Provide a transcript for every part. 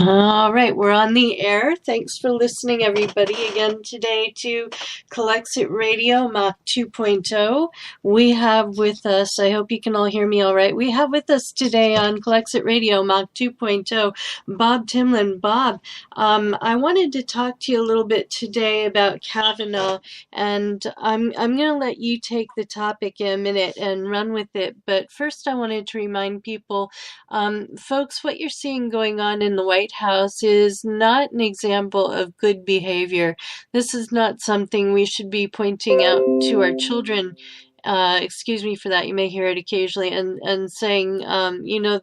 All right, we're on the air. Thanks for listening, everybody, again today to Colexit Radio Mach 2.0. We have with us, I hope you can all hear me all right, we have with us today on Colexit Radio Mach 2.0, Bob Timlin. Bob, I wanted to talk to you a little bit today about Kavanaugh, and I'm going to let you take the topic in a minute and run with it. But first, I wanted to remind people, folks, what you're seeing going on in the White House is not an example of good behavior. This is not something we should be pointing out to our children. Excuse me for that, you may hear it occasionally, and saying,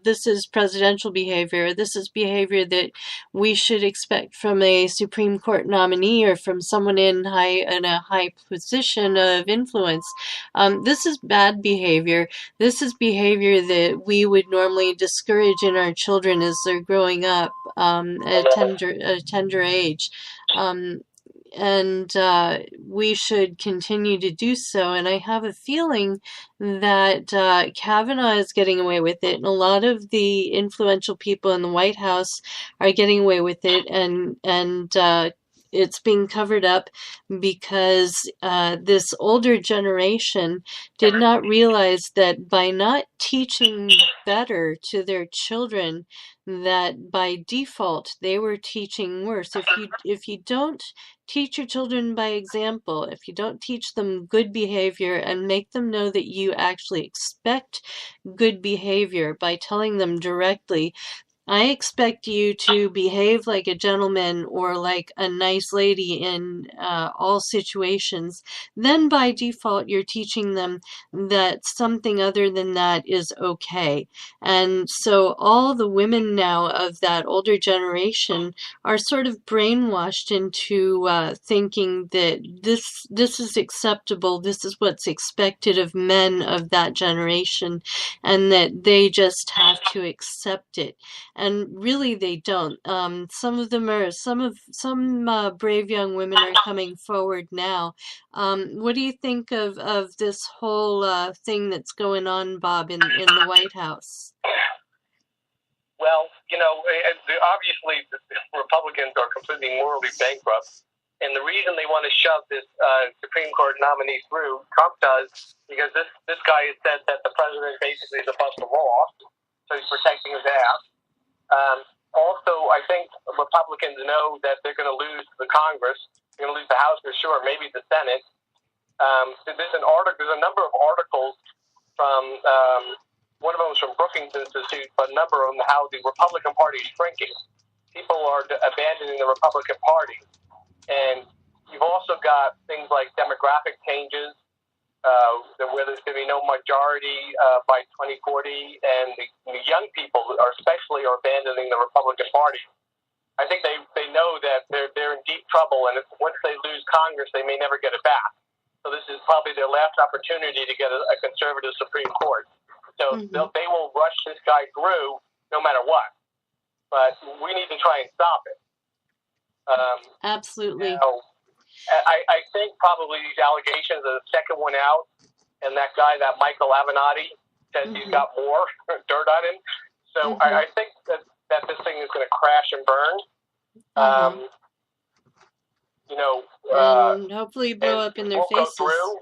this is presidential behavior. This is behavior that we should expect from a Supreme Court nominee or from someone in a high position of influence. This is bad behavior. This is behavior that we would normally discourage in our children as they're growing up at a tender age. And we should continue to do so. And I have a feeling that Kavanaugh is getting away with it, and a lot of the influential people in the White House are getting away with it, and it's being covered up because this older generation did not realize that by not teaching better to their children, that by default they were teaching worse. If you don't teach your children by example, if you don't teach them good behavior and make them know that you actually expect good behavior by telling them directly, I expect you to behave like a gentleman or like a nice lady in all situations, then by default you're teaching them that something other than that is okay. And so all the women now of that older generation are sort of brainwashed into thinking that this is acceptable, this is what's expected of men of that generation, and that they just have to accept it. And really, they don't. Some brave young women are coming forward now. What do you think of this whole thing that's going on, Bob, in the White House? Well, obviously the Republicans are completely morally bankrupt, and the reason they want to shove this Supreme Court nominee through, Trump does, because this guy has said that the president basically is above the law, so he's protecting his ass. Also, I think Republicans know that they're going to lose the Congress. They're going to lose the House for sure, maybe the Senate. There's a number of articles from, one of them was from Brookings Institute, but a number of them how the Republican Party is shrinking. People are abandoning the Republican Party. And you've also got things like demographic changes, where there's going to be no majority by 2040, and the young people especially are abandoning the Republican Party. I think they know that they're in deep trouble, and once they lose Congress, they may never get it back. So this is probably their last opportunity to get a conservative Supreme Court. So they will rush this guy through no matter what. But we need to try and stop it. Absolutely. I think probably these allegations are the second one out, and that guy, that Michael Avenatti, says he's got more dirt on him. So I think that this thing is going to crash and burn. And hopefully blow up in their faces. Go through.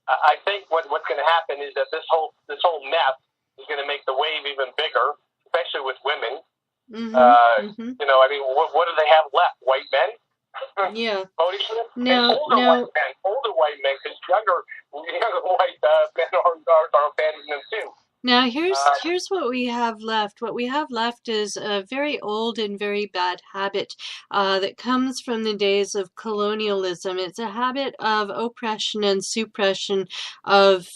I think what's going to happen is that this whole mess is going to make the wave even bigger, especially with women. What do they have left? White men? Yeah. Voting for them? Older white men, because younger white men are abandoning them too. Now, here's what we have left. What we have left is a very old and very bad habit that comes from the days of colonialism. It's a habit of oppression and suppression of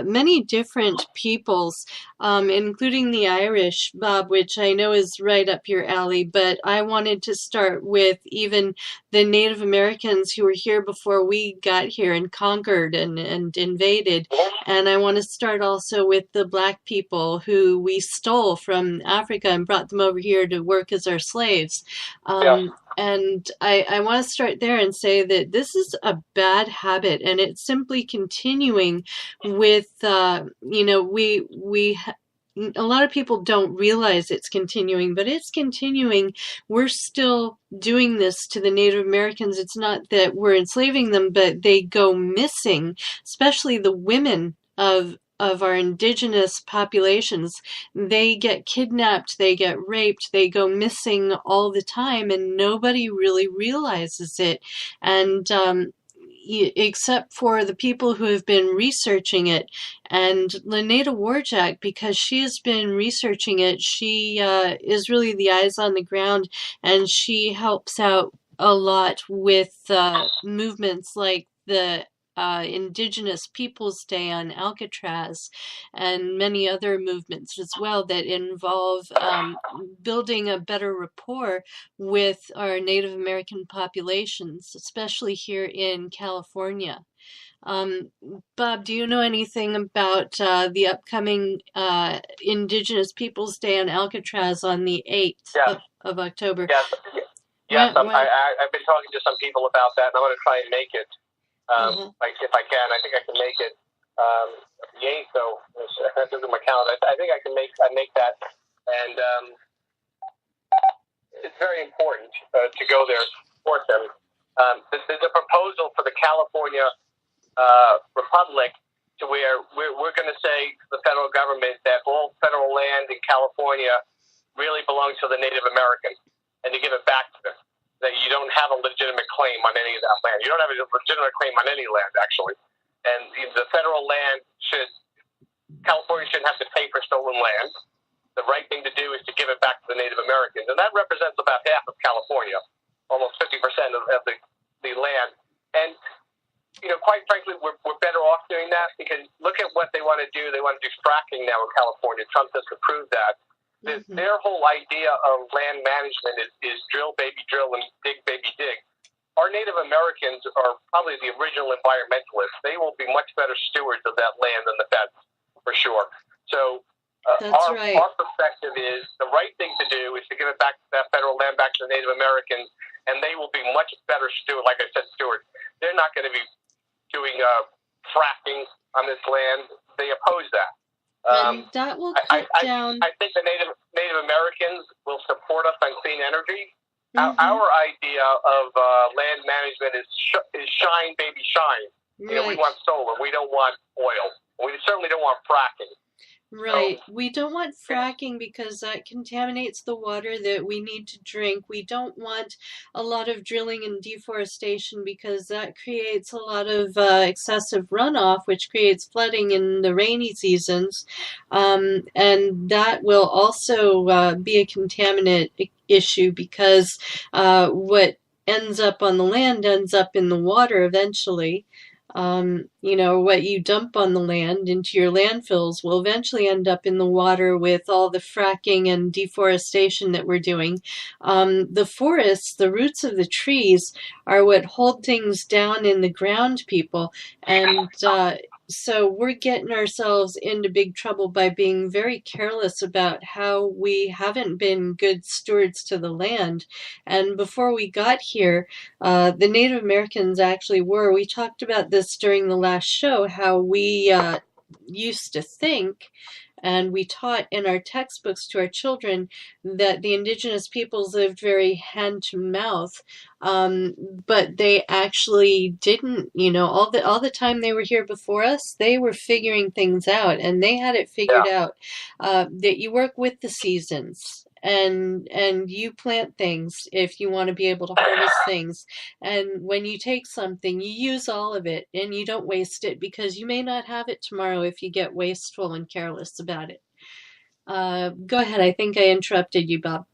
many different peoples, including the Irish, Bob, which I know is right up your alley. But I wanted to start with even the Native Americans who were here before we got here and conquered and invaded. And I want to start also with the Black people who we stole from Africa and brought them over here to work as our slaves. And I want to start there and say that this is a bad habit, and it's simply continuing with, a lot of people don't realize it's continuing, but it's continuing. We're still doing this to the Native Americans. It's not that we're enslaving them, but they go missing, especially the women of our indigenous populations. They get kidnapped, they get raped, they go missing all the time, and nobody really realizes it. And except for the people who have been researching it. And Lenata Warjack, because she has been researching it, she is really the eyes on the ground, and she helps out a lot with movements like the Indigenous Peoples Day on Alcatraz and many other movements as well that involve building a better rapport with our Native American populations, especially here in California. Um, Bob, do you know anything about the upcoming Indigenous Peoples Day on Alcatraz on the 8th of October? Yes, I've been talking to some people about that, and I'm going to try and make it. Like if I can, I think I can make it. The 8th, though, that doesn't my calendar. I think I can make that, and it's very important to go there and support them. There's a proposal for the California Republic to where we're going to say to the federal government that all federal land in California really belongs to the Native Americans, and to give it back to them. That you don't have a legitimate claim on any of that land. You don't have a legitimate claim on any land, actually. And the federal land California shouldn't have to pay for stolen land. The right thing to do is to give it back to the Native Americans. And that represents about half of California, almost 50% of the land. And, quite frankly, we're better off doing that, because look at what they want to do. They want to do fracking now in California. Trump has approved that. Their whole idea of land management is drill, baby, drill, and dig, baby, dig. Our Native Americans are probably the original environmentalists. They will be much better stewards of that land than the feds, for sure. So our perspective is the right thing to do is to give it back, that federal land back to the Native Americans, and they will be much better stewards. Like I said, stewards. They're not going to be doing fracking on this land. They oppose that. And that will cut down. I think the Native Americans will support us on clean energy. Our idea of land management is shine, baby, shine. Right. We want solar. We don't want oil. We certainly don't want fracking. Right. We don't want fracking because that contaminates the water that we need to drink. We don't want a lot of drilling and deforestation because that creates a lot of excessive runoff, which creates flooding in the rainy seasons. And that will also be a contaminant issue because what ends up on the land ends up in the water eventually. What you dump on the land into your landfills will eventually end up in the water with all the fracking and deforestation that we're doing. The forests, the roots of the trees, are what hold things down in the ground, people. And so we're getting ourselves into big trouble by being very careless about how we haven't been good stewards to the land. And before we got here, the Native Americans actually were. We talked about this during the last show, how we used to think, and we taught in our textbooks to our children that the indigenous peoples lived very hand to mouth, but they actually didn't. All the time they were here before us, they were figuring things out, and they had it figured out that you work with the seasons. And you plant things if you want to be able to harvest things. And when you take something, you use all of it and you don't waste it, because you may not have it tomorrow if you get wasteful and careless about it. Go ahead. I think I interrupted you, Bob.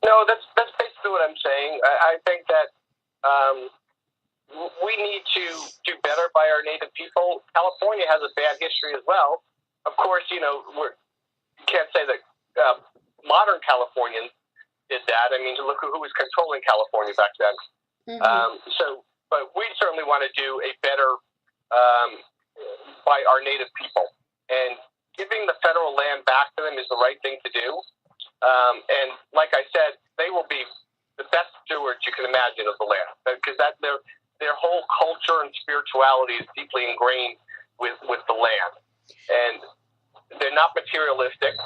No, that's basically what I'm saying. I think that we need to do better by our Native people. California has a bad history as well. Of course, you can't say that modern Californians did that. I mean, look who was controlling California back then. But we certainly want to do a better by our Native people. And giving the federal land back to them is the right thing to do. And like I said, they will be the best stewards you can imagine of the land, because their whole culture and spirituality is deeply ingrained with the land. And They're not materialistic.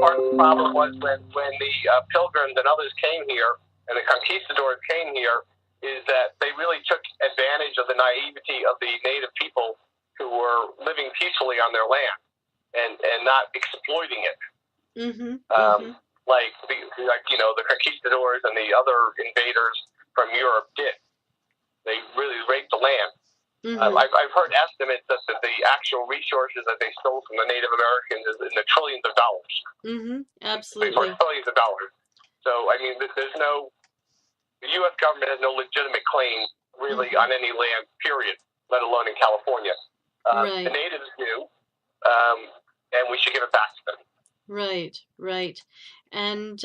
Part of the problem was when the Pilgrims and others came here, and the conquistadors came here, is that they really took advantage of the naivety of the native people who were living peacefully on their land and not exploiting it. Like the conquistadors and the other invaders from Europe did. They really raped the land. I've heard estimates that the actual resources that they stole from the Native Americans is in the trillions of dollars. Absolutely. Trillions of dollars. So, I mean, the U.S. government has no legitimate claim, really, on any land, period, let alone in California. Right. The natives do, and we should give it back to them. Right. And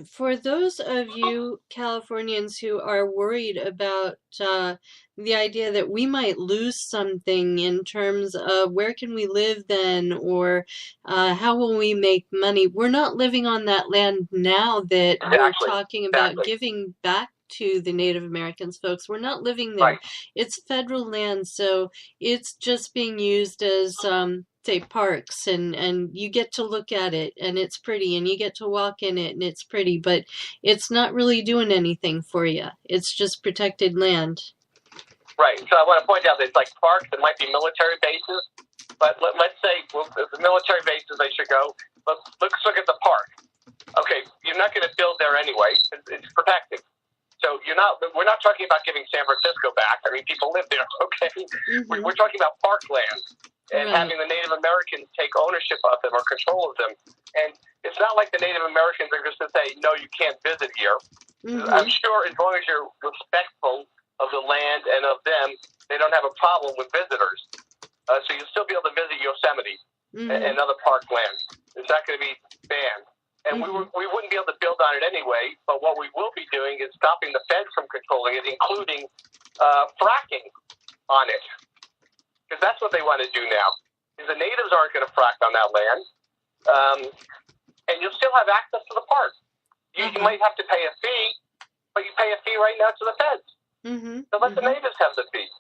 for those of you Californians who are worried about the idea that we might lose something in terms of where can we live then, or how will we make money, we're not living on that land now that we're talking about giving back to the Native Americans, folks. We're not living there. Right. It's federal land, so it's just being used as say parks, and you get to look at it and it's pretty, and you get to walk in it and it's pretty, but it's not really doing anything for you. It's just protected land. Right. So I want to point out that it's like parks, it might be military bases, but let's say the military bases they should go. Let's look at the park. Okay, you're not going to build there anyway. It's protected. So we're not talking about giving San Francisco back. I mean, people live there, okay? We're talking about parkland and having the Native Americans take ownership of them or control of them. And it's not like the Native Americans are just to say, no, you can't visit here. I'm sure as long as you're respectful of the land and of them, they don't have a problem with visitors. So you'll still be able to visit Yosemite and other parklands. It's not going to be banned. And we wouldn't be able to build on it anyway, but what we will be doing is stopping the feds from controlling it, including fracking on it. Because that's what they want to do now. Is the natives aren't going to frack on that land. And you'll still have access to the park. You might have to pay a fee, but you pay a fee right now to the feds. So let the natives have the fee.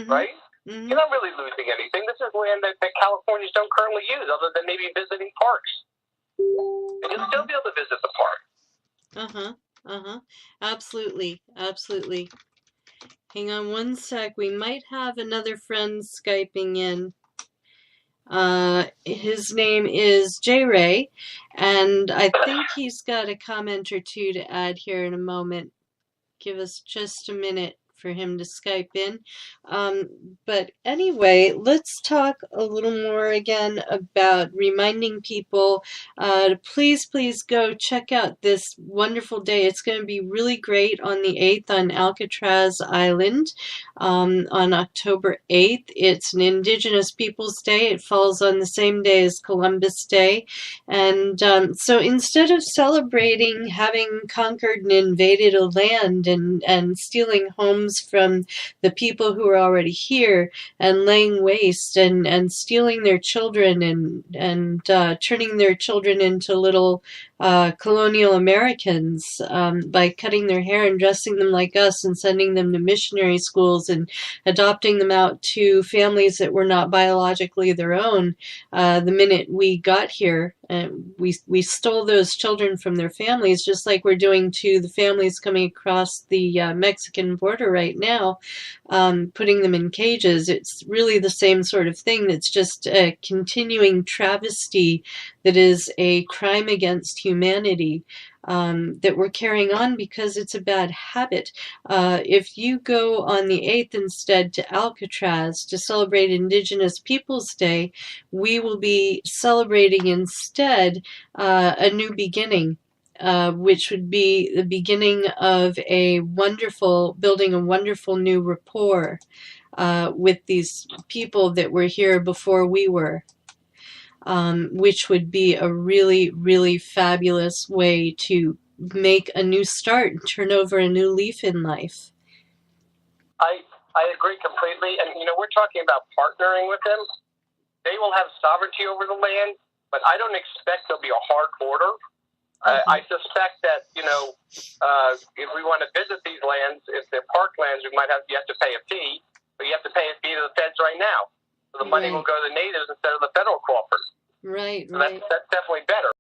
Right? You're not really losing anything. This is land that Californians don't currently use, other than maybe visiting parks. And you'll still be able to visit the park. Absolutely. Hang on one sec. We might have another friend Skyping in. His name is J. Ray, and I think he's got a comment or two to add here in a moment. Give us just a minute for him to Skype in. But anyway, let's talk a little more again about reminding people to please go check out this wonderful day. It's going to be really great on the 8th on Alcatraz Island on October 8th. It's an Indigenous Peoples Day. It falls on the same day as Columbus Day. And so instead of celebrating having conquered and invaded a land and stealing homes from the people who are already here and laying waste and stealing their children and turning their children into little colonial Americans by cutting their hair and dressing them like us and sending them to missionary schools and adopting them out to families that were not biologically their own. The minute we got here, we stole those children from their families, just like we're doing to the families coming across the Mexican border right now, putting them in cages. It's really the same sort of thing. That's just a continuing travesty that is a crime against humanity that we're carrying on because it's a bad habit. If you go on the 8th instead to Alcatraz to celebrate Indigenous Peoples Day, we will be celebrating instead a new beginning. Which would be the beginning of building a wonderful new rapport with these people that were here before we were, which would be a really, really fabulous way to make a new start and turn over a new leaf in life. I agree completely. And, we're talking about partnering with them. They will have sovereignty over the land, but I don't expect there'll be a hard border. I suspect that, if we want to visit these lands, if they're park lands, you have to pay a fee, but you have to pay a fee to the feds right now. So the money will go to the natives instead of the federal coffers. Right, so that's definitely better.